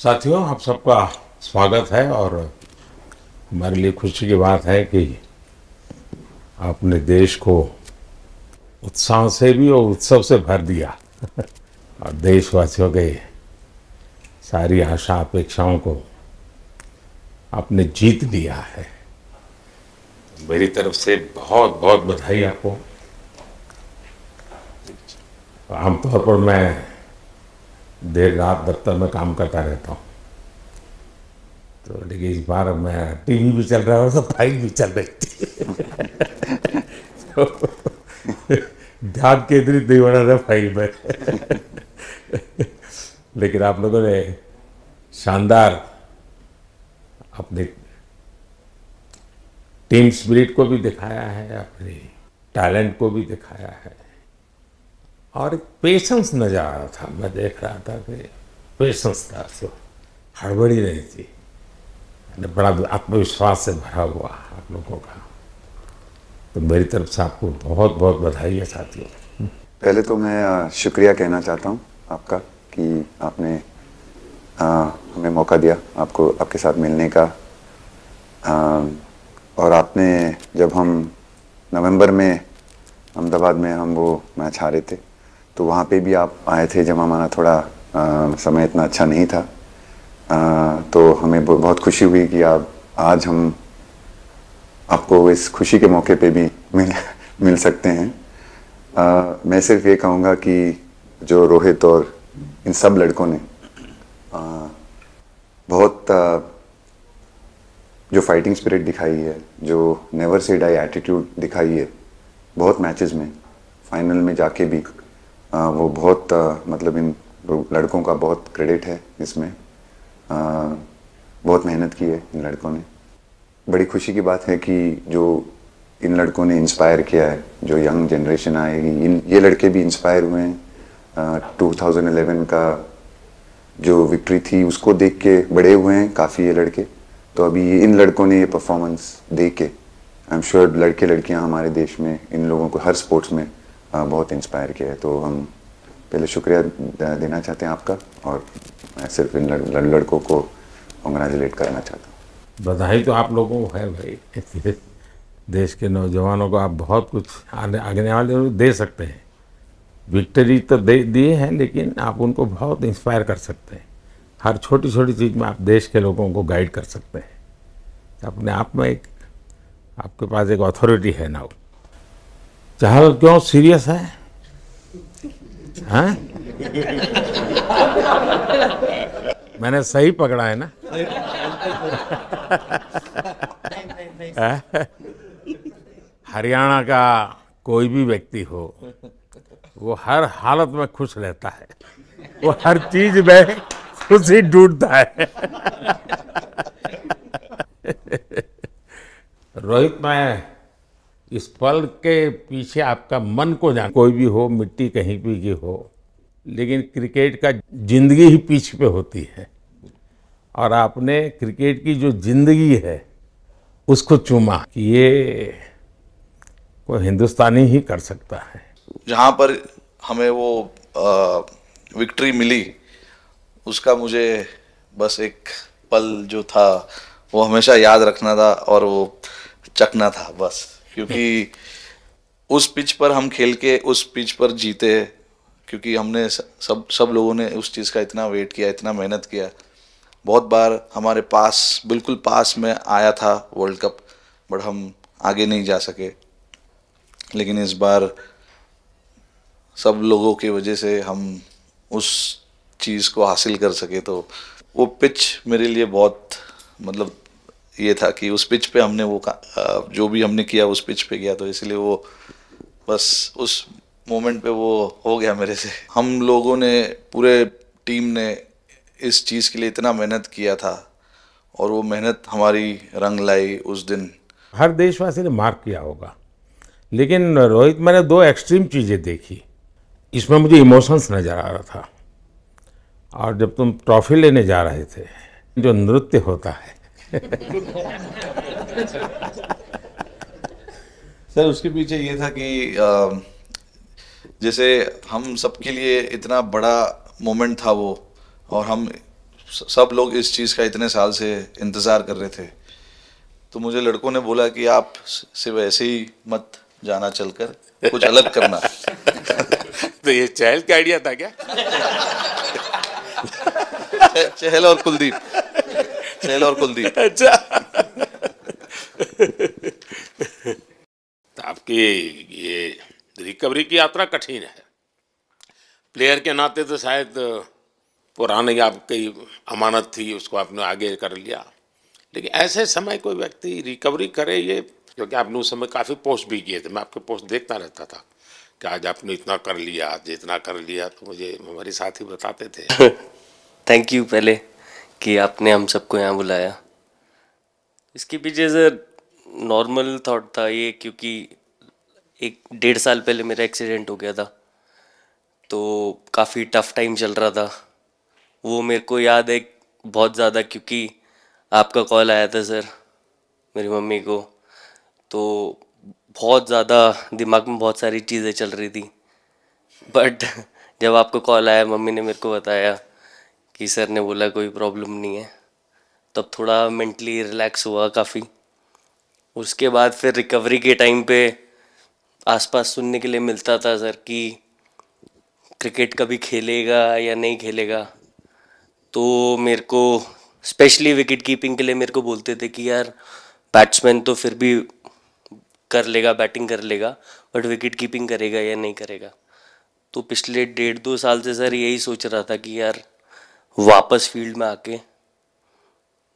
साथियों, आप सबका स्वागत है और हमारे लिए खुशी की बात है कि आपने देश को उत्साह से भी और उत्सव से भर दिया और देशवासियों के सारी आशा अपेक्षाओं को आपने जीत लिया है। मेरी तरफ से बहुत बहुत बधाई आपको। आमतौर पर मैं देर रात दफ्तर में काम करता रहता हूँ, तो लेकिन इस बार मैं टीवी भी चल रहा है तो फाइल भी चल रही थी तो ध्यान केंद्रित नहीं हो रहा था फाइल में लेकिन आप लोगों ने शानदार अपने टीम स्पिरिट को भी दिखाया है, अपने टैलेंट को भी दिखाया है और एक पेशेंस नजर आ रहा था। मैं देख रहा था कि पेशेंस था, सो हड़बड़ी नहीं थी, बड़ा आत्मविश्वास से भरा हुआ आप लोगों का। तो मेरी तरफ से आपको बहुत बहुत बधाई है साथियों। पहले तो मैं शुक्रिया कहना चाहता हूँ आपका कि आपने हमें मौका दिया आपको आपके साथ मिलने का। और आपने जब हम नवंबर में अहमदाबाद में हम वो मैच हारे थे तो वहाँ पे भी आप आए थे जब हमारा थोड़ा समय इतना अच्छा नहीं था। तो हमें बहुत खुशी हुई कि आप आज हम आपको इस खुशी के मौके पे भी मिल सकते हैं। मैं सिर्फ ये कहूँगा कि जो रोहित और इन सब लड़कों ने बहुत जो फाइटिंग स्पिरिट दिखाई है, जो नेवर से डाई एटीट्यूड दिखाई है, बहुत मैचेस में फाइनल में जाके भी वो बहुत मतलब इन लड़कों का बहुत क्रेडिट है इसमें। बहुत मेहनत की है इन लड़कों ने। बड़ी खुशी की बात है कि जो इन लड़कों ने इंस्पायर किया है, जो यंग जनरेशन आएगी, ये लड़के भी इंस्पायर हुए हैं। 2011 का जो विक्ट्री थी उसको देख के बड़े हुए हैं काफ़ी ये लड़के। तो अभी इन लड़कों ने ये परफॉर्मेंस दे के आई एम श्योर लड़के लड़कियां हमारे देश में इन लोगों को हर स्पोर्ट्स में बहुत इंस्पायर किया है। तो हम पहले शुक्रिया देना चाहते हैं आपका और मैं सिर्फ इन लड़कों को कॉन्ग्रेचुलेट करना चाहता हूँ। बधाई तो आप लोगों को है भाई। देश के नौजवानों को आप बहुत कुछ आगे वाले दे सकते हैं। विक्ट्री तो दे दिए हैं, लेकिन आप उनको बहुत इंस्पायर कर सकते हैं। हर छोटी छोटी चीज़ में आप देश के लोगों को गाइड कर सकते हैं। अपने आप में एक आपके पास एक अथॉरिटी है ना। चहल क्यों सीरियस है? हाँ? मैंने सही पकड़ा है ना? हरियाणा का कोई भी व्यक्ति हो, वो हर हालत में खुश रहता है, वो हर चीज में खुशी ढूंढता है। रोहित, मैं इस पल के पीछे आपका मन को जान, कोई भी हो, मिट्टी कहीं भी की हो, लेकिन क्रिकेट का जिंदगी ही पिच पे होती है और आपने क्रिकेट की जो जिंदगी है उसको चुमा कि ये कोई हिंदुस्तानी ही कर सकता है। जहाँ पर हमें वो विक्ट्री मिली उसका मुझे बस एक पल जो था वो हमेशा याद रखना था और वो चखना था बस, क्योंकि उस पिच पर हम खेल के उस पिच पर जीते, क्योंकि हमने सब लोगों ने उस चीज़ का इतना वेट किया, इतना मेहनत किया। बहुत बार हमारे पास बिल्कुल पास में आया था वर्ल्ड कप, बट हम आगे नहीं जा सके। लेकिन इस बार सब लोगों की वजह से हम उस चीज़ को हासिल कर सके। तो वो पिच मेरे लिए बहुत मतलब ये था कि उस पिच पे हमने वो जो भी हमने किया उस पिच पे किया, तो इसलिए वो बस उस मोमेंट पे वो हो गया मेरे से। हम लोगों ने, पूरे टीम ने इस चीज़ के लिए इतना मेहनत किया था और वो मेहनत हमारी रंग लाई उस दिन। हर देशवासी ने मार्क किया होगा, लेकिन रोहित, मैंने दो एक्सट्रीम चीज़ें देखी। इसमें मुझे इमोशंस नज़र आ रहा था, और जब तुम ट्रॉफी लेने जा रहे थे, जो नृत्य होता है सर उसके पीछे ये था कि जैसे हम सबके लिए इतना बड़ा मोमेंट था वो, और हम सब लोग इस चीज़ का इतने साल से इंतज़ार कर रहे थे, तो मुझे लड़कों ने बोला कि आप सिर्फ ऐसे ही मत जाना, चलकर कुछ अलग करना। तो ये चहल का आइडिया था क्या? चहल और कुलदीप, चहल और कुलदीप। अच्छा। तो आपकी ये रिकवरी की यात्रा कठिन है। प्लेयर के नाते तो शायद पुरानी आपकी अमानत थी, उसको आपने आगे कर लिया, लेकिन ऐसे समय कोई व्यक्ति रिकवरी करे, ये क्योंकि आपने उस समय काफ़ी पोस्ट भी किए थे, मैं आपके पोस्ट देखता रहता था कि आज आपने इतना कर लिया, आज इतना कर लिया, तो मुझे हमारे साथी बताते थे। थैंक यू पहले कि आपने हम सबको यहाँ बुलाया। इसके पीछे सर नॉर्मल थॉट था ये, क्योंकि 1-1.5 साल पहले मेरा एक्सीडेंट हो गया था, तो काफ़ी टफ टाइम चल रहा था। वो मेरे को याद है बहुत ज़्यादा, क्योंकि आपका कॉल आया था सर मेरी मम्मी को, तो बहुत ज़्यादा दिमाग में बहुत सारी चीज़ें चल रही थी। बट जब आपका कॉल आया, मम्मी ने मेरे को बताया कि सर ने बोला कोई प्रॉब्लम नहीं है, तब थोड़ा मेंटली रिलैक्स हुआ काफ़ी। उसके बाद फिर रिकवरी के टाइम पे आसपास सुनने के लिए मिलता था सर कि क्रिकेट कभी खेलेगा या नहीं खेलेगा, तो मेरे को स्पेशली विकेट कीपिंग के लिए मेरे को बोलते थे कि यार बैट्समैन तो फिर भी कर लेगा, बैटिंग कर लेगा, बट विकेट कीपिंग करेगा या नहीं करेगा। तो पिछले 1.5-2 साल से सर यही सोच रहा था कि यार वापस फील्ड में आके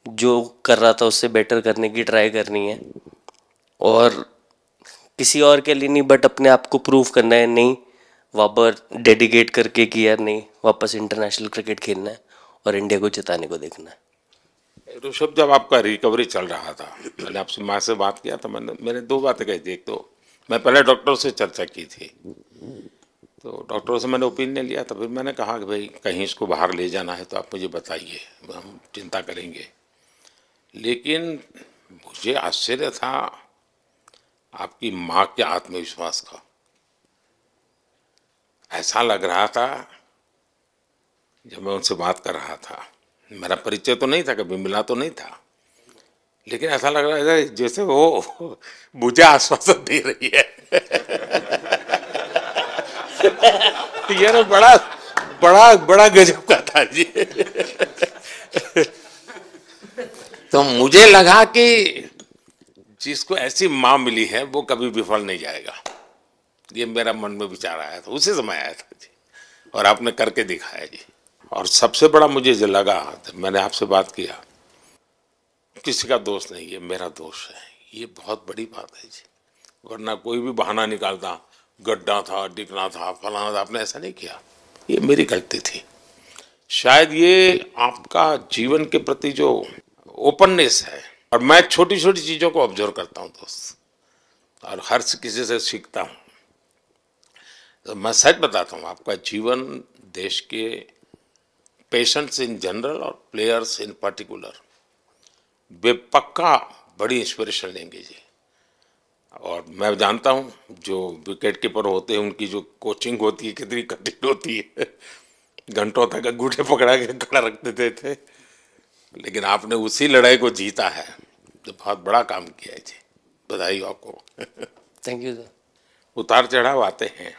जो कर रहा था उससे बेटर करने की ट्राई करनी है, और किसी और के लिए नहीं बट अपने आप को प्रूव करना है, नहीं वापस डेडिकेट करके कि यार नहीं वापस इंटरनेशनल क्रिकेट खेलना है और इंडिया को जिताने को देखना है। ऋषभ, जब आपका रिकवरी चल रहा था, मैंने आपसे माँ से बात किया था, मैंने 2 बातें कही थी। एक तो मैं पहले डॉक्टर से चर्चा की थी, तो डॉक्टरों से मैंने ओपिनियन लिया था, फिर मैंने कहा कि भाई कहीं इसको बाहर ले जाना है तो आप मुझे बताइए, हम चिंता करेंगे। लेकिन मुझे आश्चर्य था आपकी माँ के आत्मविश्वास का। ऐसा लग रहा था जब मैं उनसे बात कर रहा था, मेरा परिचय तो नहीं था, कभी मिला तो नहीं था, लेकिन ऐसा लग रहा है जैसे वो मुझे आश्वासन दे रही है। ये ना बड़ा बड़ा बड़ा गजब का था जी। तो मुझे लगा कि जिसको ऐसी माँ मिली है वो कभी विफल नहीं जाएगा, ये मेरा मन में विचार आया था, उसी समय आया था जी, और आपने करके दिखाया जी। और सबसे बड़ा मुझे जो लगा, मैंने आपसे बात किया, किसी का दोष नहीं, ये मेरा दोष है, ये बहुत बड़ी बात है जी। वरना कोई भी बहाना निकालता, गड्ढा था, डिगना था, फलाना था, आपने ऐसा नहीं किया, ये मेरी गलती थी। शायद ये आपका जीवन के प्रति जो ओपननेस है, और मैं छोटी छोटी चीज़ों को ऑब्जर्व करता हूँ दोस्त, और हर किसी से सीखता हूँ। तो मैं सच बताता हूँ, आपका जीवन देश के पेशेंट्स इन जनरल और प्लेयर्स इन पर्टिकुलर वे पक्का बड़ी इंस्पिरेशन लेंगे जी। और मैं जानता हूँ जो विकेट कीपर होते हैं उनकी जो कोचिंग होती है कितनी कठिन होती है, घंटों तक अंगूठे पकड़ा के खड़ा रख देते थे, लेकिन आपने उसी लड़ाई को जीता है, तो बहुत बड़ा काम किया है जी, बधाई हो आपको। Thank you sir. उतार चढ़ाव आते हैं,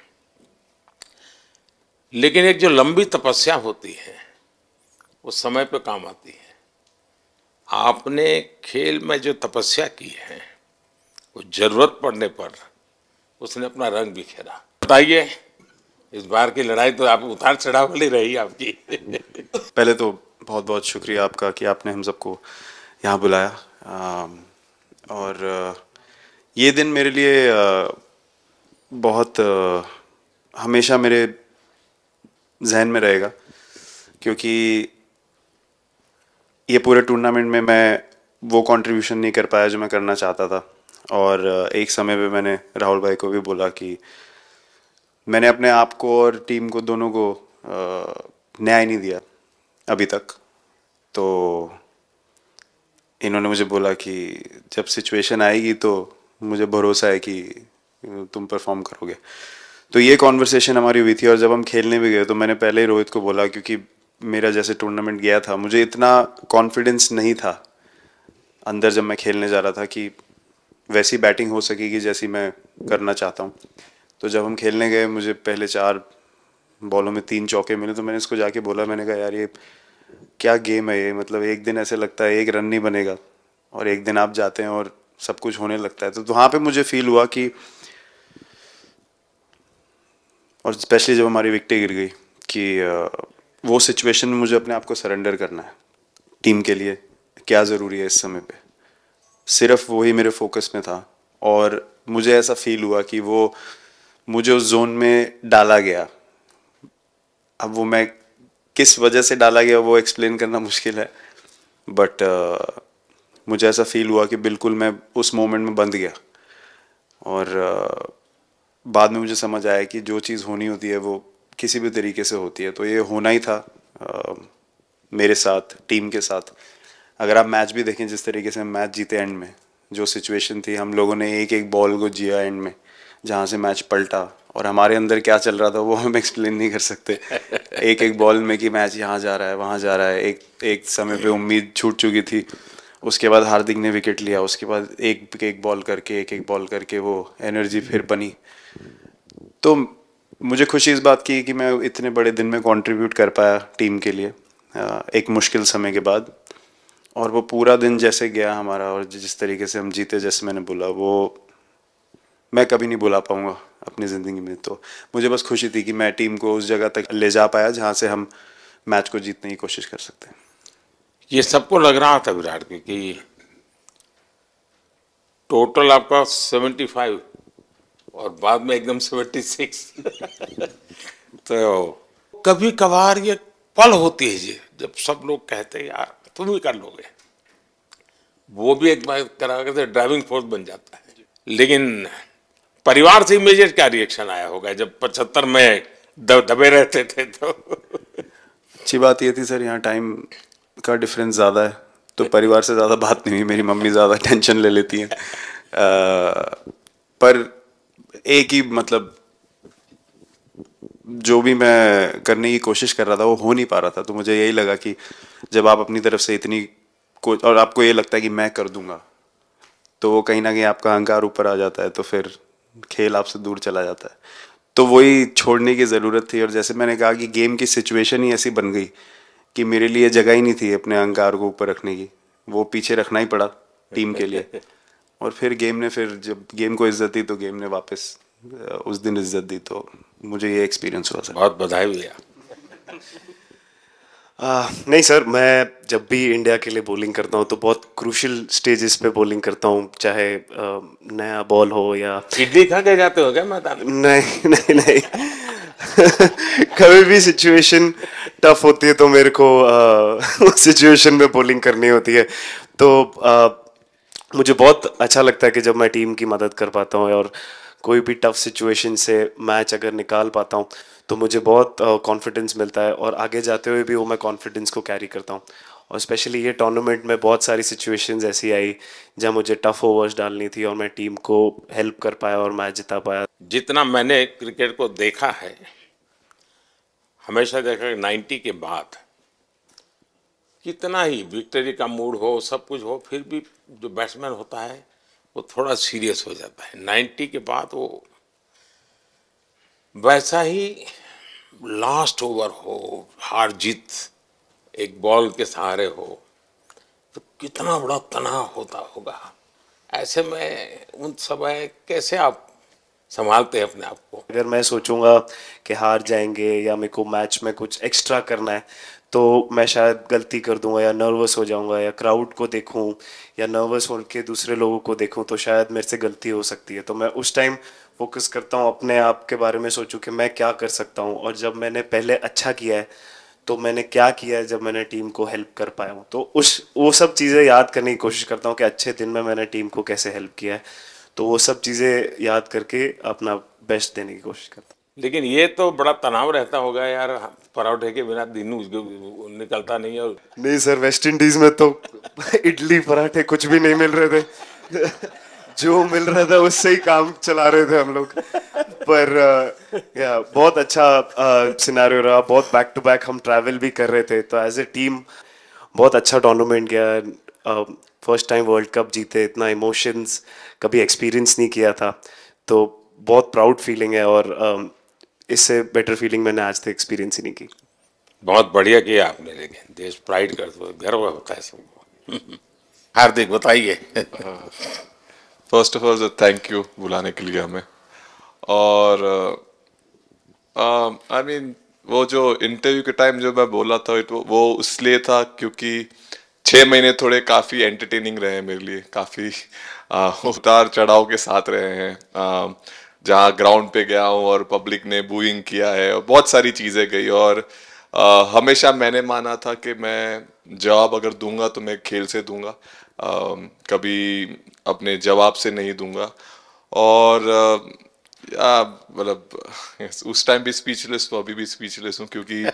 लेकिन एक जो लंबी तपस्या होती है वो समय पे काम आती है। आपने खेल में जो तपस्या की है वो जरूरत पड़ने पर उसने अपना रंग बिखेरा। बताइए, इस बार की लड़ाई तो आप उतार चढ़ाव वाली रही आपकी। पहले तो बहुत बहुत शुक्रिया आपका कि आपने हम सबको यहाँ बुलाया, और ये दिन मेरे लिए बहुत हमेशा मेरे जहन में रहेगा, क्योंकि ये पूरे टूर्नामेंट में मैं वो कंट्रीब्यूशन नहीं कर पाया जो मैं करना चाहता था। और एक समय पे मैंने राहुल भाई को भी बोला कि मैंने अपने आप को और टीम को दोनों को न्याय नहीं दिया अभी तक। तो इन्होंने मुझे बोला कि जब सिचुएशन आएगी तो मुझे भरोसा है कि तुम परफॉर्म करोगे। तो ये कॉन्वर्सेशन हमारी हुई थी, और जब हम खेलने भी गए तो मैंने पहले ही रोहित को बोला, क्योंकि मेरा जैसे टूर्नामेंट गया था, मुझे इतना कॉन्फिडेंस नहीं था अंदर जब मैं खेलने जा रहा था कि वैसी बैटिंग हो सकेगी जैसी मैं करना चाहता हूँ। तो जब हम खेलने गए, मुझे पहले 4 बॉलों में 3 चौके मिले, तो मैंने इसको जाके बोला, मैंने कहा यार ये क्या गेम है ये, मतलब एक दिन ऐसे लगता है एक रन नहीं बनेगा और एक दिन आप जाते हैं और सब कुछ होने लगता है। तो वहाँ पे मुझे फील हुआ कि, और स्पेशली जब हमारी विकेटें गिर गई, कि वो सिचुएशन में मुझे अपने आप को सरेंडर करना है। टीम के लिए क्या ज़रूरी है इस समय पे, सिर्फ वही मेरे फोकस में था। और मुझे ऐसा फील हुआ कि वो मुझे उस जोन में डाला गया। अब वो मैं किस वजह से डाला गया वो एक्सप्लेन करना मुश्किल है, बट मुझे ऐसा फील हुआ कि बिल्कुल मैं उस मोमेंट में बंध गया। और बाद में मुझे समझ आया कि जो चीज़ होनी होती है वो किसी भी तरीके से होती है, तो ये होना ही था मेरे साथ, टीम के साथ। अगर आप मैच भी देखें, जिस तरीके से हम मैच जीते एंड में, जो सिचुएशन थी, हम लोगों ने एक एक बॉल को जिया एंड में, जहाँ से मैच पलटा, और हमारे अंदर क्या चल रहा था वो हम एक्सप्लेन नहीं कर सकते। एक एक बॉल में कि मैच यहाँ जा रहा है, वहाँ जा रहा है। एक समय पे उम्मीद छूट चुकी थी, उसके बाद हार्दिक ने विकेट लिया, उसके बाद एक एक बॉल करके वो एनर्जी फिर बनी। तो मुझे खुशी इस बात की कि मैं इतने बड़े दिन में कंट्रीब्यूट कर पाया टीम के लिए, एक मुश्किल समय के बाद। और वो पूरा दिन जैसे गया हमारा, और जिस तरीके से हम जीते, जैसे मैंने बोला, वो मैं कभी नहीं भुला पाऊंगा अपनी ज़िंदगी में। तो मुझे बस खुशी थी कि मैं टीम को उस जगह तक ले जा पाया जहाँ से हम मैच को जीतने की कोशिश कर सकते हैं। ये सबको लग रहा था विराट की कि टोटल आपका 75 और बाद में एकदम 76। तो कभी कभार ये पल होती है ये, जब सब लोग कहते हैं यार तुम ही कर लोगे, वो भी एक बार करा के ड्राइविंग फोर्स बन जाता है। लेकिन परिवार से इमीडिएट क्या रिएक्शन आया होगा जब 75 में दबे रहते थे? तो अच्छी बात ये थी सर, यहाँ टाइम का डिफरेंस ज़्यादा है, तो परिवार से ज़्यादा बात नहीं हुई। मेरी मम्मी ज़्यादा टेंशन ले लेती हैं। पर एक ही, मतलब जो भी मैं करने की कोशिश कर रहा था वो हो नहीं पा रहा था। तो मुझे यही लगा कि जब आप अपनी तरफ से इतनी और आपको ये लगता है कि मैं कर दूंगा, तो वो कहीं ना कहीं आपका अहंकार ऊपर आ जाता है, तो फिर खेल आपसे दूर चला जाता है। तो वही छोड़ने की ज़रूरत थी। और जैसे मैंने कहा कि गेम की सिचुएशन ही ऐसी बन गई कि मेरे लिए जगह ही नहीं थी अपने अहंकार को ऊपर रखने की, वो पीछे रखना ही पड़ा टीम के लिए। और फिर गेम ने, फिर जब गेम को इज्जत दी तो गेम ने वापस उस दिन इज्जत दी। तो मुझे ये एक्सपीरियंस हुआ सर। बहुत बधाई भैया। नहीं सर, मैं जब भी इंडिया के लिए बॉलिंग करता हूँ तो बहुत क्रूशियल स्टेजेस पे बॉलिंग करता हूँ, चाहे नया बॉल हो या इडली खा के जाते हो क्या मैदान में? नहीं नहीं नहीं। कभी भी सिचुएशन टफ होती है तो मेरे को उस सिचुएशन में बॉलिंग करनी होती है। तो मुझे बहुत अच्छा लगता है कि जब मैं टीम की मदद कर पाता हूँ और कोई भी टफ सिचुएशन से मैच अगर निकाल पाता हूँ तो मुझे बहुत कॉन्फिडेंस मिलता है, और आगे जाते हुए भी वो मैं कॉन्फिडेंस को कैरी करता हूँ। और स्पेशली ये टूर्नामेंट में बहुत सारी सिचुएशंस ऐसी आई जहाँ मुझे टफ ओवर्स डालनी थी और मैं टीम को हेल्प कर पाया और मैच जिता पाया। जितना मैंने क्रिकेट को देखा है, हमेशा देखा 90 के बाद कितना ही विक्ट्री का मूड हो, सब कुछ हो, फिर भी जो बैट्समैन होता है वो थोड़ा सीरियस हो जाता है। 90 के बाद वो वैसा ही लास्ट ओवर हो, हार जीत एक बॉल के सहारे हो, तो कितना बड़ा तनाव होता होगा। ऐसे में उन समय कैसे आप संभालते हैं अपने आप को? अगर मैं सोचूंगा कि हार जाएंगे या मेरे को मैच में कुछ एक्स्ट्रा करना है तो मैं शायद गलती कर दूंगा या नर्वस हो जाऊंगा, या क्राउड को देखूं या नर्वस होकर दूसरे लोगों को देखूं तो शायद मेरे से गलती हो सकती है। तो मैं उस टाइम फोकस करता हूं अपने आप के बारे में, सोचूं कि मैं क्या कर सकता हूं, और जब मैंने पहले अच्छा किया है तो मैंने क्या किया है जब मैंने टीम को हेल्प कर पाया हूँ। तो वो सब चीज़ें याद करने की कोशिश करता हूँ कि अच्छे दिन में मैंने टीम को कैसे हेल्प किया है। तो वो सब चीज़ें याद करके अपना बेस्ट देने की कोशिश करता हूँ। लेकिन ये तो बड़ा तनाव रहता होगा यार, पराठे के बिना दिन निकलता नहीं है। और नहीं सर, वेस्ट इंडीज में तो इडली पराठे कुछ भी नहीं मिल रहे थे। जो मिल रहा था उससे ही काम चला रहे थे हम लोग। पर या बहुत अच्छा सिनेरियो रहा, बहुत बैक टू बैक हम ट्रैवल भी कर रहे थे, तो एज ए टीम बहुत अच्छा टूर्नामेंट गया। फर्स्ट टाइम वर्ल्ड कप जीते, इतना इमोशंस कभी एक्सपीरियंस नहीं किया था, तो बहुत प्राउड फीलिंग है, और इससे बेटर फीलिंग मैंने आज तक एक्सपीरियंस ही नहीं की। बहुत बढ़िया किया आपने, लेकिन देश प्राइड करते हुए गर्व होता है सबको। हार्दिक बताइए। First of all thank you बुलाने के लिए हमें। और आई मीन वो जो इंटरव्यू के टाइम जो मैं बोला था वो इसलिए था क्योंकि 6 महीने थोड़े काफ़ी एंटरटेनिंग रहे हैं मेरे लिए, काफ़ी उतार चढ़ाव के साथ रहे हैं। जहाँ ग्राउंड पे गया हूँ और पब्लिक ने बूइंग किया है और बहुत सारी चीज़ें गई, और हमेशा मैंने माना था कि मैं जवाब अगर दूंगा तो मैं खेल से दूंगा, कभी अपने जवाब से नहीं दूंगा। और मतलब उस टाइम भी स्पीचलेस हूँ, अभी भी स्पीचलेस हूँ, क्योंकि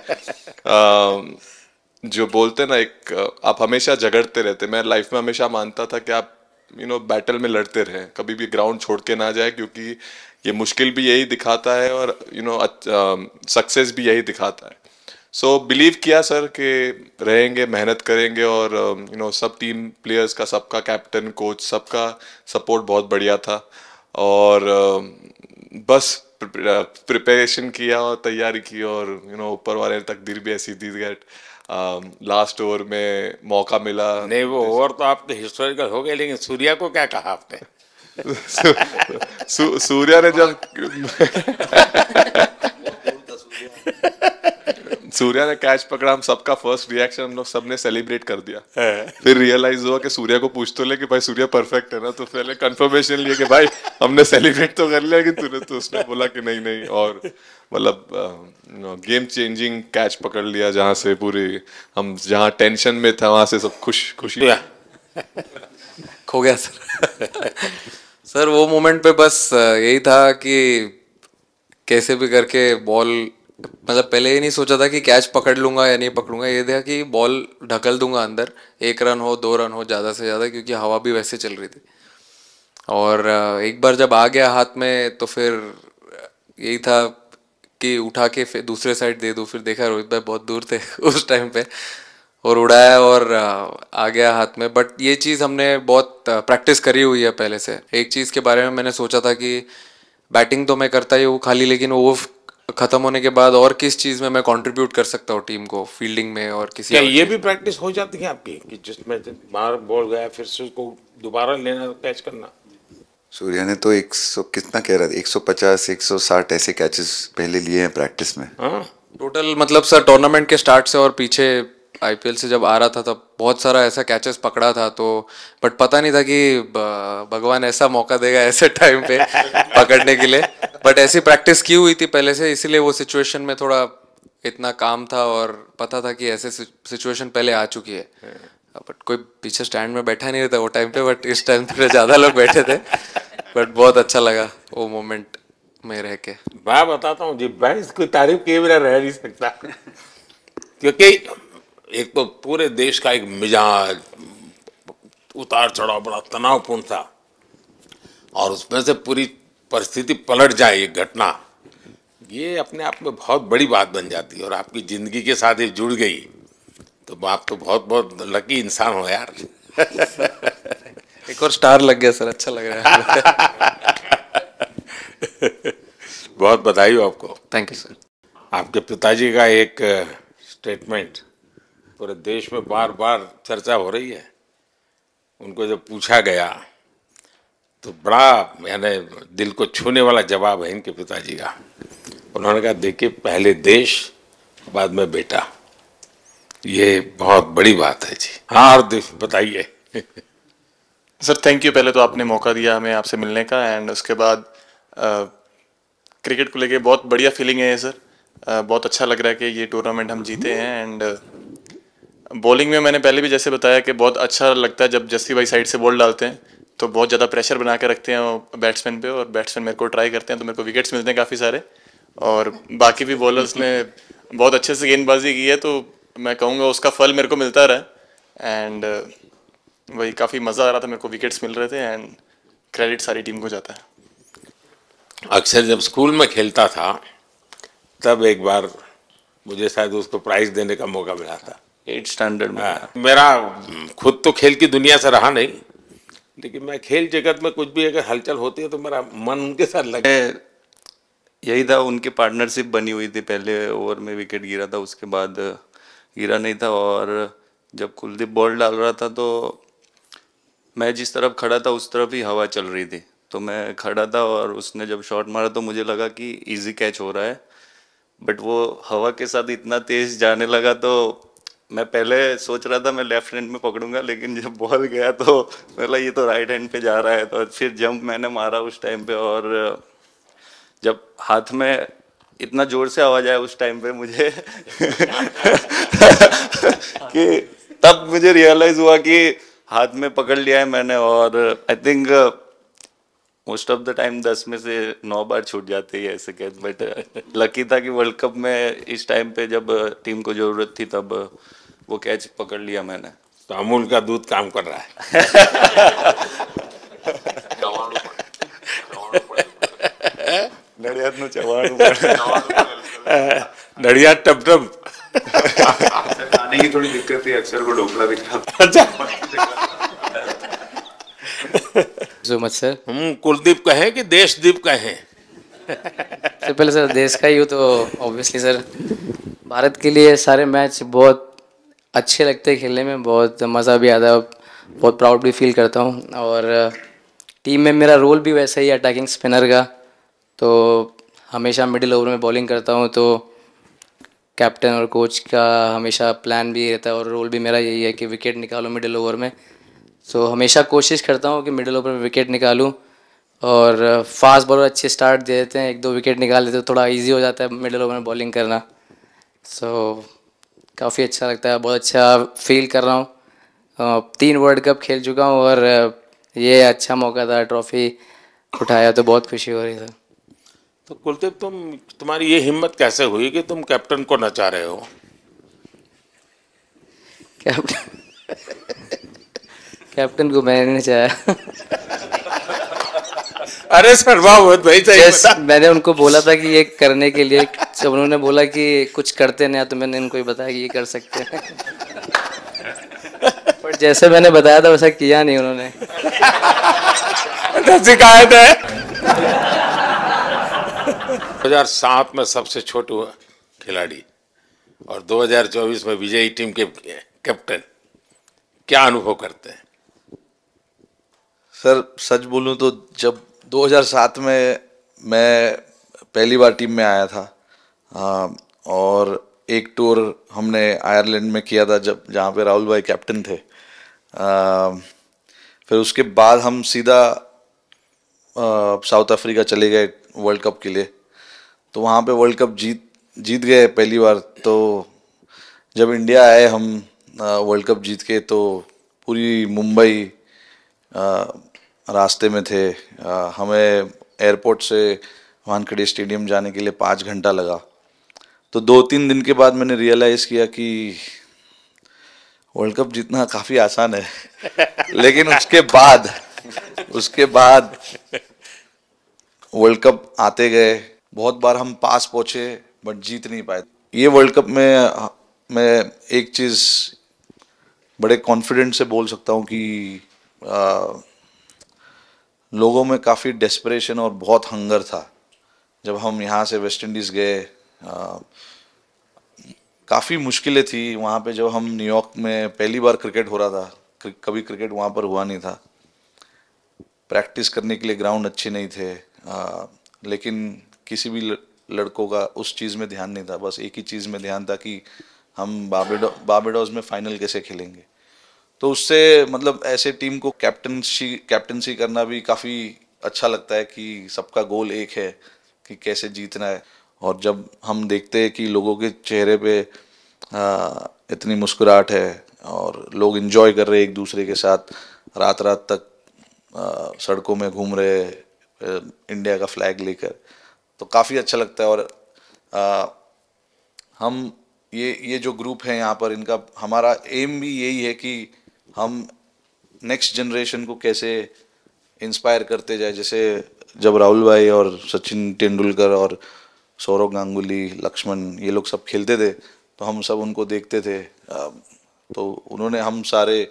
जो बोलते हैं ना, एक आप हमेशा झगड़ते रहते। मैं लाइफ में हमेशा मानता था कि आप बैटल में लड़ते रहें, कभी भी ग्राउंड छोड़ के ना जाए, क्योंकि ये मुश्किल भी यही दिखाता है और सक्सेस भी यही दिखाता है। सो बिलीव किया सर कि रहेंगे, मेहनत करेंगे, और सब टीम प्लेयर्स का, सबका कैप्टन कोच सबका सपोर्ट बहुत बढ़िया था। और बस प्रिपरेशन किया और तैयारी की, और ऊपर वाले तकदीर भी ऐसी दी दैट लास्ट ओवर में मौका मिला। नहीं, वो ओवर तो आपके हिस्टोरिकल हो गए, लेकिन सूर्या को क्या कहा आपने? सूर्या ने जब सूर्या ने कैच पकड़ा, हम सबका फर्स्ट रिएक्शन, हम लोग सबने सेलिब्रेट कर दिया। फिर रियलाइज हुआ कि सूर्या को पूछ तो ले कि भाई सूर्या परफेक्ट है ना, तो पहले कंफर्मेशन लिए कि भाई हमने सेलिब्रेट तो कर लिया, कि तूने, तो उसने बोला कि नहीं नहीं, और मतलब गेम चेंजिंग कैच पकड़ लिया, जहाँ से पूरी हम जहाँ टेंशन में था वहां से सब खुशी खो गया सर। सर वो मोमेंट पे बस यही था कि कैसे भी करके बॉल, मतलब पहले ये नहीं सोचा था कि कैच पकड़ लूंगा या नहीं पकड़ूंगा, ये था कि बॉल ढकल दूंगा अंदर, 1 रन हो 2 रन हो ज़्यादा से ज़्यादा, क्योंकि हवा भी वैसे चल रही थी। और एक बार जब आ गया हाथ में तो फिर यही था कि उठा के फिर दूसरे साइड दे दूँ। फिर देखा रोहित भाई बहुत दूर थे उस टाइम पे, और उड़ाया और आ गया हाथ में। बट ये चीज़ हमने बहुत प्रैक्टिस करी हुई है पहले से। एक चीज़ के बारे में मैंने सोचा था कि बैटिंग तो मैं करता ही हूँ खाली, लेकिन वो खत्म होने के बाद और किस चीज़ में मैं कंट्रीब्यूट कर सकता हूँ टीम को, फील्डिंग में और किसी क्या और ये चीज़ भी में। प्रैक्टिस हो जाती है आपकी कि जिसमें बाहर बॉल गया फिर से उसको दोबारा लेना, कैच करना? सूर्या ने तो 100 कितना कह रहा था, 150 160 ऐसे कैचेस पहले लिए हैं प्रैक्टिस में। हाँ, टोटल मतलब सर टूर्नामेंट के स्टार्ट से और पीछे आईपीएल से जब आ रहा था तब बहुत सारा ऐसा कैचेस पकड़ा था, तो बट पता नहीं था कि भगवान ऐसा मौका देगा ऐसे टाइम पे पकड़ने के लिए। बट ऐसी प्रैक्टिस की हुई थी पहले से, इसीलिए वो सिचुएशन में थोड़ा इतना काम था और पता था कि ऐसे सिचुएशन पहले आ चुकी है। बट कोई पीछे स्टैंड में बैठा नहीं रहता वो टाइम पे, बट इस टाइम पे ज़्यादा लोग बैठे थे। बट बहुत अच्छा लगा वो मोमेंट में रह के। मैं बताता हूँ जी, मैं इसकी तारीफ किए बिना रह नहीं सकता, क्योंकि एक तो पूरे देश का एक मिजाज, उतार चढ़ाव बड़ा तनावपूर्ण था, और उसमें से पूरी परिस्थिति पलट जाए, ये घटना, ये अपने आप में बहुत बड़ी बात बन जाती है, और आपकी जिंदगी के साथ ये जुड़ गई, तो आप तो बहुत बहुत लकी इंसान हो यार। एक और स्टार लग गया सर, अच्छा लग रहा है। बहुत बधाई हो आपको। Thank you sir. आपके पिताजी का एक स्टेटमेंट पूरे देश में बार बार चर्चा हो रही है। उनको जब पूछा गया तो बड़ा यानी दिल को छूने वाला जवाब है इनके पिताजी का। उन्होंने कहा, देखिए पहले देश बाद में बेटा, ये बहुत बड़ी बात है जी। हाँ, और बताइए। सर थैंक यू, पहले तो आपने मौका दिया हमें आपसे मिलने का, एंड उसके बाद क्रिकेट को लेके बहुत बढ़िया फीलिंग है सर। बहुत अच्छा लग रहा है कि ये टूर्नामेंट हम जीते हैं। एंड बॉलिंग में मैंने पहले भी जैसे बताया कि बहुत अच्छा लगता है जब जस्सी भाई साइड से बॉल डालते हैं, तो बहुत ज़्यादा प्रेशर बना के रखते हैं बैट्समैन पे, और बैट्समैन मेरे को ट्राई करते हैं, तो मेरे को विकेट्स मिलते हैं काफ़ी सारे। और बाकी भी बॉलर्स ने बहुत अच्छे से गेंदबाजी की है, तो मैं कहूँगा उसका फल मेरे को मिलता रहा। एंड वही काफ़ी मज़ा आ रहा था, मेरे को विकेट्स मिल रहे थे, एंड क्रेडिट सारी टीम को जाता है। अक्सर जब स्कूल में खेलता था तब एक बार मुझे शायद उसको प्राइज देने का मौका मिला था। 8th स्टैंडर्ड में। मेरा खुद तो खेल की दुनिया से रहा नहीं, लेकिन मैं खेल जगत में कुछ भी अगर हलचल होती है तो मेरा मन उनके साथ लगे। यही था, उनकी पार्टनरशिप बनी हुई थी। पहले ओवर में विकेट गिरा था, उसके बाद गिरा नहीं था। और जब कुलदीप बॉल डाल रहा था तो मैं जिस तरफ खड़ा था उस तरफ ही हवा चल रही थी, तो मैं खड़ा था और उसने जब शॉट मारा तो मुझे लगा कि इजी कैच हो रहा है, बट वो हवा के साथ इतना तेज जाने लगा तो मैं पहले सोच रहा था मैं लेफ्ट हैंड में पकड़ूंगा, लेकिन जब बॉल गया तो मतलब ये तो राइट हैंड पे जा रहा है। तो फिर जंप मैंने मारा उस टाइम पे, और जब हाथ में इतना जोर से आवाज आया उस टाइम पे मुझे कि तब मुझे रियलाइज हुआ कि हाथ में पकड़ लिया है मैंने। और I think most of the time 10 में से 9 बार छूट जाते हैं ऐसे कैच, बट लकी था कि वर्ल्ड कप में इस टाइम पे जब टीम को जरूरत थी तब वो कैच पकड़ लिया मैंने। तो अमूल का दूध काम कर रहा है। नड़ियात नु चवाणु नड़ियात टप टप खाने की थोड़ी दिक्कत थी, अक्सर को ढोकला दिख रहा था। So much sir. कुलदीप कहें कि देशदीप कहें? सबसे पहले सर देश का ही हो तो ऑब्वियसली सर भारत के लिए सारे मैच बहुत अच्छे लगते हैं खेलने में, बहुत मज़ा भी आता है, बहुत प्राउड भी फील करता हूँ। और टीम में मेरा रोल भी वैसा ही अटैकिंग स्पिनर का, तो हमेशा मिडिल ओवर में बॉलिंग करता हूँ, तो कैप्टन और कोच का हमेशा प्लान भी रहता है और रोल भी मेरा यही है कि विकेट निकालो मिडिल ओवर में। सो हमेशा कोशिश करता हूँ कि मिडिल ओवर में विकेट निकालूँ, और फास्ट बॉलर अच्छे स्टार्ट दे देते हैं, 1-2 विकेट निकाल देते हैं तो थोड़ा इजी हो जाता है मिडिल ओवर में बॉलिंग करना। सो काफ़ी अच्छा लगता है, बहुत अच्छा फील कर रहा हूँ। 3 वर्ल्ड कप खेल चुका हूँ और ये अच्छा मौका था, ट्रॉफी उठाया तो बहुत खुशी हो रही है। तो कुलदीप तुम्हारी ये हिम्मत कैसे हुई कि तुम कैप्टन को नचा रहे हो? कैप्टन को मैंने नहीं चाहा। अरे सर वाह, भाई सही। मैंने उनको बोला था कि ये करने के लिए, जब उन्होंने बोला कि कुछ करते नहीं तो मैंने इनको ही बताया कि ये कर सकते हैं। पर जैसे मैंने बताया था वैसा किया नहीं उन्होंने। शिकायत है। 2007 में सबसे छोटे खिलाड़ी और 2024 में विजयी टीम के कैप्टन, क्या अनुभव करते हैं? सर सच बोलूं तो जब 2007 में मैं पहली बार टीम में आया था, और एक टूर हमने आयरलैंड में किया था जब जहाँ पे राहुल भाई कैप्टन थे। फिर उसके बाद हम सीधा साउथ अफ्रीका चले गए वर्ल्ड कप के लिए, तो वहाँ पे वर्ल्ड कप जीत गए पहली बार। तो जब इंडिया आए हम वर्ल्ड कप जीत के, तो पूरी मुंबई रास्ते में थे। हमें एयरपोर्ट से वानखेड़े स्टेडियम जाने के लिए 5 घंटा लगा। तो 2-3 दिन के बाद मैंने रियलाइज किया कि वर्ल्ड कप जीतना काफ़ी आसान है। लेकिन उसके बाद वर्ल्ड कप आते गए, बहुत बार हम पास पहुंचे बट जीत नहीं पाए। ये वर्ल्ड कप में मैं एक चीज़ बड़े कॉन्फिडेंट से बोल सकता हूँ कि लोगों में काफ़ी डेस्परेशन और बहुत हंगर था। जब हम यहाँ से वेस्ट इंडीज़ गए, काफ़ी मुश्किलें थी वहाँ पे। जब हम न्यूयॉर्क में पहली बार क्रिकेट हो रहा था, कभी क्रिकेट वहाँ पर हुआ नहीं था, प्रैक्टिस करने के लिए ग्राउंड अच्छे नहीं थे, लेकिन किसी भी लड़कों का उस चीज़ में ध्यान नहीं था। बस एक ही चीज़ में ध्यान था कि हम बारबाडोस में फाइनल कैसे खेलेंगे। तो उससे मतलब ऐसे टीम को कैप्टनसी करना भी काफ़ी अच्छा लगता है कि सबका गोल एक है कि कैसे जीतना है। और जब हम देखते हैं कि लोगों के चेहरे पे इतनी मुस्कुराहट है और लोग एंजॉय कर रहे हैं एक दूसरे के साथ, रात रात तक सड़कों में घूम रहे इंडिया का फ्लैग लेकर, तो काफ़ी अच्छा लगता है। और हम ये जो ग्रुप है यहाँ पर, इनका हमारा एम भी यही है कि हम नेक्स्ट जनरेशन को कैसे इंस्पायर करते जाए। जैसे जब राहुल भाई और सचिन तेंदुलकर और सौरव गांगुली, लक्ष्मण, ये लोग सब खेलते थे तो हम सब उनको देखते थे। तो उन्होंने हम सारे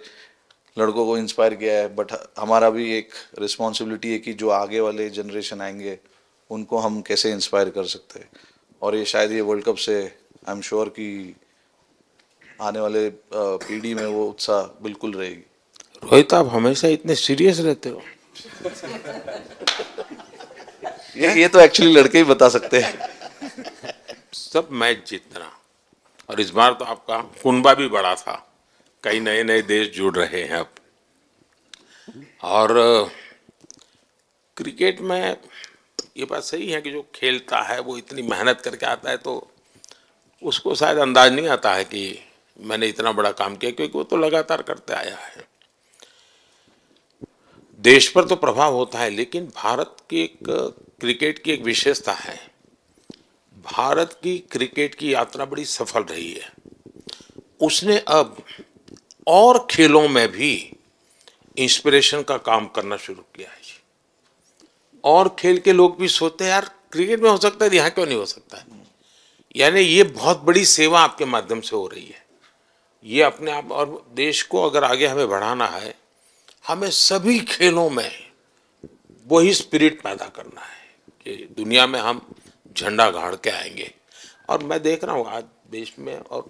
लड़कों को इंस्पायर किया है। बट हमारा भी एक रिस्पॉन्सिबिलिटी है कि जो आगे वाले जनरेशन आएंगे उनको हम कैसे इंस्पायर कर सकते हैं। और ये शायद ये वर्ल्ड कप से आई एम श्योर कि आने वाले पीढ़ी में वो उत्साह बिल्कुल रहेगी। रोहित, आप हमेशा इतने सीरियस रहते हो। ये तो एक्चुअली लड़के ही बता सकते हैं। सब मैच जीतना, और इस बार तो आपका कुनबा भी बड़ा था, कई नए नए देश जुड़ रहे हैं अब। और क्रिकेट में ये बात सही है कि जो खेलता है वो इतनी मेहनत करके आता है, तो उसको शायद अंदाज नहीं आता है कि मैंने इतना बड़ा काम किया, क्योंकि वो तो लगातार करते आया है। देश पर तो प्रभाव होता है, लेकिन भारत की एक क्रिकेट की एक विशेषता है, भारत की क्रिकेट की यात्रा बड़ी सफल रही है। उसने अब और खेलों में भी इंस्पिरेशन का काम करना शुरू किया है। और खेल के लोग भी सोचते हैं यार क्रिकेट में हो सकता है, यहाँ क्यों नहीं हो सकता है। यानी ये बहुत बड़ी सेवा आपके माध्यम से हो रही है। ये अपने आप, और देश को अगर आगे हमें बढ़ाना है, हमें सभी खेलों में वही स्पिरिट पैदा करना है कि दुनिया में हम झंडा गाड़ के आएंगे। और मैं देख रहा हूँ आज देश में और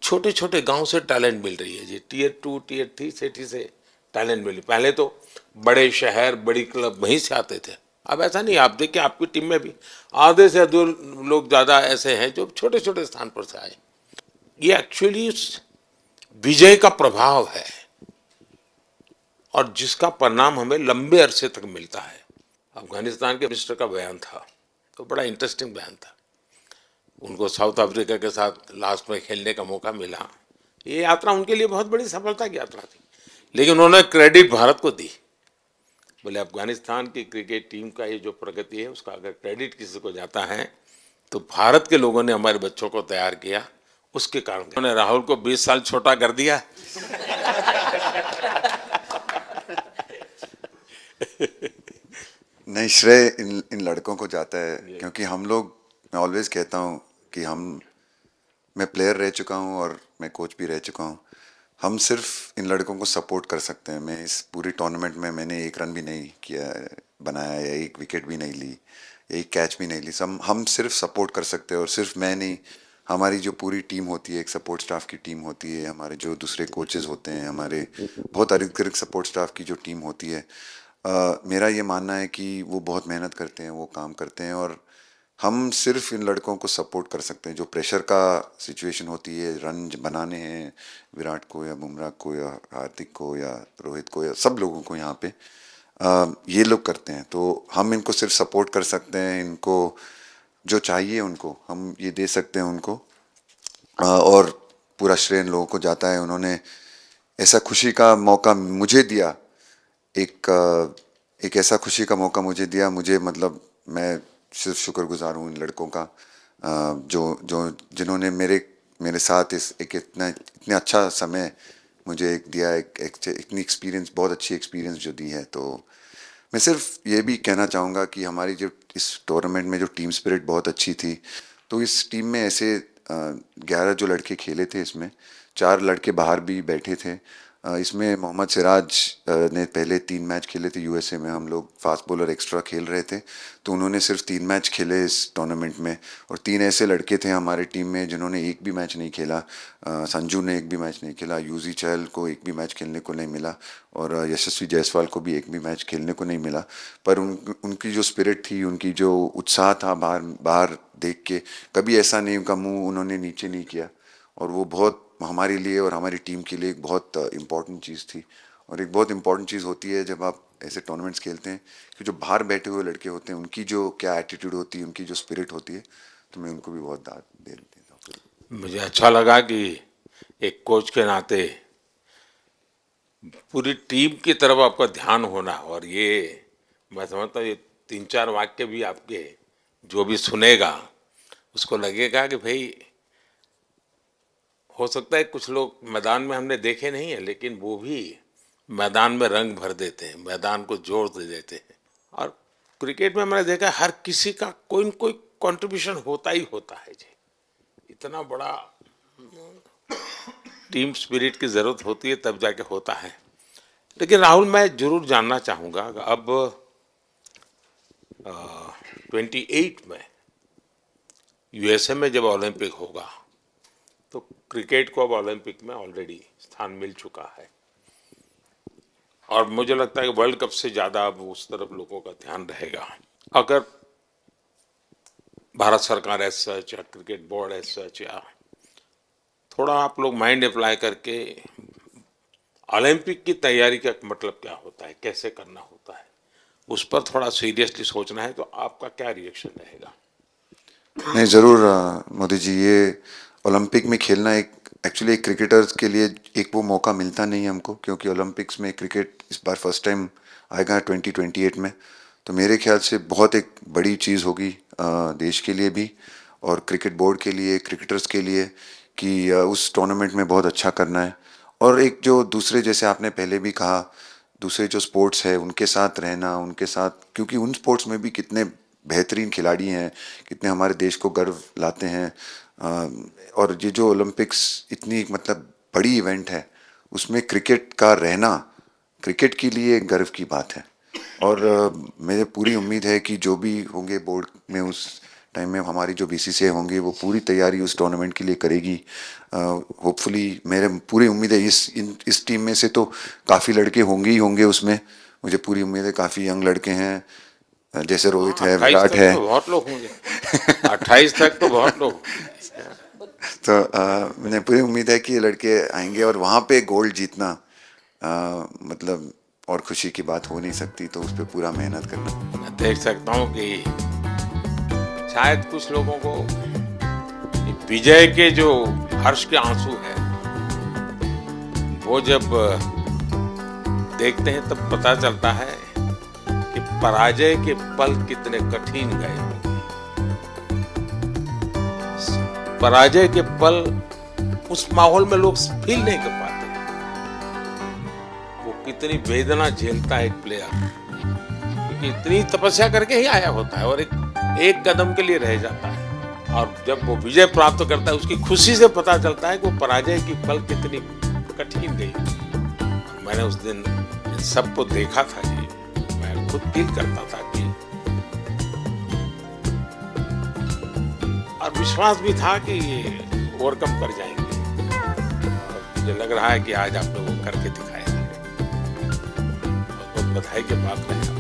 छोटे छोटे गांव से टैलेंट मिल रही है जी। टियर 2 टियर 3 सिटी से टैलेंट मिली। पहले तो बड़े शहर, बड़ी क्लब वहीं से आते थे, अब ऐसा नहीं। आप देखिए आपकी टीम में भी आधे से अधिक लोग ज़्यादा ऐसे हैं जो छोटे छोटे स्थान पर से आए। ये एक्चुअली विजय का प्रभाव है, और जिसका परिणाम हमें लंबे अरसे तक मिलता है। अफगानिस्तान के मिनिस्टर का बयान था, तो बड़ा इंटरेस्टिंग बयान था। उनको साउथ अफ्रीका के साथ लास्ट में खेलने का मौका मिला। ये यात्रा उनके लिए बहुत बड़ी सफलता की यात्रा थी, लेकिन उन्होंने क्रेडिट भारत को दी। बोले अफगानिस्तान की क्रिकेट टीम का ये जो प्रगति है, उसका अगर क्रेडिट किसी को जाता है तो भारत के लोगों ने हमारे बच्चों को तैयार किया, उसके कारण। उन्होंने राहुल को 20 साल छोटा कर दिया। नहीं, श्रेय इन लड़कों को जाता है, क्योंकि हम लोग, मैं ऑलवेज कहता हूँ कि मैं प्लेयर रह चुका हूँ और मैं कोच भी रह चुका हूँ। हम सिर्फ इन लड़कों को सपोर्ट कर सकते हैं। मैं इस पूरी टूर्नामेंट में मैंने एक रन भी नहीं किया, बनाया, या एक विकेट भी नहीं ली, एक कैच भी नहीं ली। हम सिर्फ सपोर्ट कर सकते हैं। और सिर्फ मैं नहीं, हमारी जो पूरी टीम होती है, एक सपोर्ट स्टाफ की टीम होती है, हमारे जो दूसरे कोचेज़ होते हैं, हमारे बहुत अधिक सपोर्ट स्टाफ की जो टीम होती है, मेरा ये मानना है कि वो बहुत मेहनत करते हैं, वो काम करते हैं, और हम सिर्फ इन लड़कों को सपोर्ट कर सकते हैं। जो प्रेशर का सिचुएशन होती है, रन बनाने हैं विराट को या बुमराह को या हार्दिक को या रोहित को या सब लोगों को, यहाँ पे ये लोग करते हैं। तो हम इनको सिर्फ सपोर्ट कर सकते हैं। इनको जो चाहिए उनको हम ये दे सकते हैं उनको, और पूरा श्रेय इन लोगों को जाता है। उन्होंने ऐसा खुशी का मौका मुझे दिया, एक ऐसा खुशी का मौका मुझे दिया। मुझे मतलब मैं सिर्फ शुक्रगुजार हूँ इन लड़कों का, जिन्होंने मेरे साथ इतना अच्छा समय मुझे दिया, इतनी एक्सपीरियंस, बहुत अच्छी एक्सपीरियंस जो दी है। तो मैं सिर्फ ये भी कहना चाहूँगा कि हमारी जो इस टूर्नामेंट में जो टीम स्पिरिट बहुत अच्छी थी। तो इस टीम में ऐसे 11 जो लड़के खेले थे, इसमें 4 लड़के बाहर भी बैठे थे। इसमें मोहम्मद सिराज ने पहले 3 मैच खेले थे यूएसए में। हम लोग फास्ट बॉलर एक्स्ट्रा खेल रहे थे, तो उन्होंने सिर्फ 3 मैच खेले इस टूर्नामेंट में। और 3 ऐसे लड़के थे हमारी टीम में जिन्होंने एक भी मैच नहीं खेला। संजू ने एक भी मैच नहीं खेला, यूजी चहल को एक भी मैच खेलने को नहीं मिला, और यशस्वी जायसवाल को भी एक भी मैच खेलने को नहीं मिला। पर उनकी जो स्पिरिट थी, उनकी जो उत्साह था, बाहर देख के कभी ऐसा नहीं, उनका मुँह उन्होंने नीचे नहीं किया। और वो बहुत हमारे लिए और हमारी टीम के लिए एक बहुत इम्पॉर्टेंट चीज़ थी। और एक बहुत इम्पॉर्टेंट चीज़ होती है जब आप ऐसे टूर्नामेंट्स खेलते हैं, कि जो बाहर बैठे हुए लड़के होते हैं, उनकी जो क्या एटीट्यूड होती है, उनकी जो स्पिरिट होती है, तो मैं उनको भी बहुत दाद दे देता हूँ। मुझे अच्छा लगा कि एक कोच के नाते पूरी टीम की तरफ आपका ध्यान होना। और ये मैं समझता हूँ ये 3-4 वाक्य भी आपके जो भी सुनेगा उसको लगेगा कि भाई हो सकता है कुछ लोग मैदान में हमने देखे नहीं है, लेकिन वो भी मैदान में रंग भर देते हैं, मैदान को जोड़ दे देते हैं। और क्रिकेट में मैंने देखा हर किसी का कोई न कोई कंट्रीब्यूशन होता ही होता है जी। इतना बड़ा टीम स्पिरिट की ज़रूरत होती है तब जाके होता है। लेकिन राहुल, मैं जरूर जानना चाहूँगा, अब 28 में यूएसए में जब ओलंपिक होगा तो क्रिकेट को अब ओलंपिक में ऑलरेडी स्थान मिल चुका है और मुझे लगता है कि वर्ल्ड कप से ज़्यादा अब उस तरफ लोगों का ध्यान रहेगा। अगर भारत सरकार एज सच या क्रिकेट बोर्ड एज सच या थोड़ा आप लोग माइंड अप्लाई करके ओलंपिक की तैयारी का मतलब क्या होता है, कैसे करना होता है, उस पर थोड़ा सीरियसली सोचना है, तो आपका क्या रिएक्शन रहेगा? नहीं, ज़रूर मोदी जी, ये ओलंपिक में खेलना एक्चुअली क्रिकेटर्स के लिए एक वो मौका मिलता नहीं है हमको, क्योंकि ओलंपिक्स में क्रिकेट इस बार फर्स्ट टाइम आएगा 2028 में। तो मेरे ख्याल से बहुत एक बड़ी चीज़ होगी देश के लिए भी और क्रिकेट बोर्ड के लिए, क्रिकेटर्स के लिए, कि उस टूर्नामेंट में बहुत अच्छा करना है। और एक जो दूसरे, जैसे आपने पहले भी कहा, दूसरे जो स्पोर्ट्स है उनके साथ रहना, उनके साथ, क्योंकि उन स्पोर्ट्स में भी कितने बेहतरीन खिलाड़ी हैं, कितने हमारे देश को गर्व लाते हैं। और ये जो ओलंपिक्स इतनी मतलब बड़ी इवेंट है, उसमें क्रिकेट का रहना क्रिकेट के लिए गर्व की बात है। और मेरे पूरी उम्मीद है कि जो भी होंगे बोर्ड में उस टाइम में, हमारी जो बीसीसीआई होंगे वो पूरी तैयारी उस टूर्नामेंट के लिए करेगी। होपफुली मेरे पूरी उम्मीद है इस टीम में से तो काफ़ी लड़के होंगे ही होंगे उसमें, मुझे पूरी उम्मीद है। काफ़ी यंग लड़के हैं, जैसे रोहित है, विराट है, तो बहुत लोग होंगे 28 तक तो बहुत लोग। तो मुझे पूरी उम्मीद है कि ये लड़के आएंगे और वहाँ पे गोल्ड जीतना मतलब और खुशी की बात हो नहीं सकती, तो उस पर पूरा मेहनत करना। मैं देख सकता हूँ कि शायद कुछ लोगों को विजय के जो हर्ष के आंसू है वो जब देखते हैं तब पता चलता है कि पराजय के पल कितने कठिन गए। पराजय के पल उस माहौल में लोग फील नहीं कर पाते, वो कितनी वेदना झेलता है एक प्लेयर, क्योंकि इतनी तपस्या करके ही आया होता है और एक कदम के लिए रह जाता है। और जब वो विजय प्राप्त करता है उसकी खुशी से पता चलता है कि वो पराजय की पल कितनी कठिन गई। मैंने उस दिन सबको देखा था जी, मैं खुद फील करता था कि, और विश्वास भी था कि ये ओवरकम कर जाएंगे। और मुझे लग रहा है कि आज आपने वो करके दिखाया। बहुत बहुत बधाई के बात है।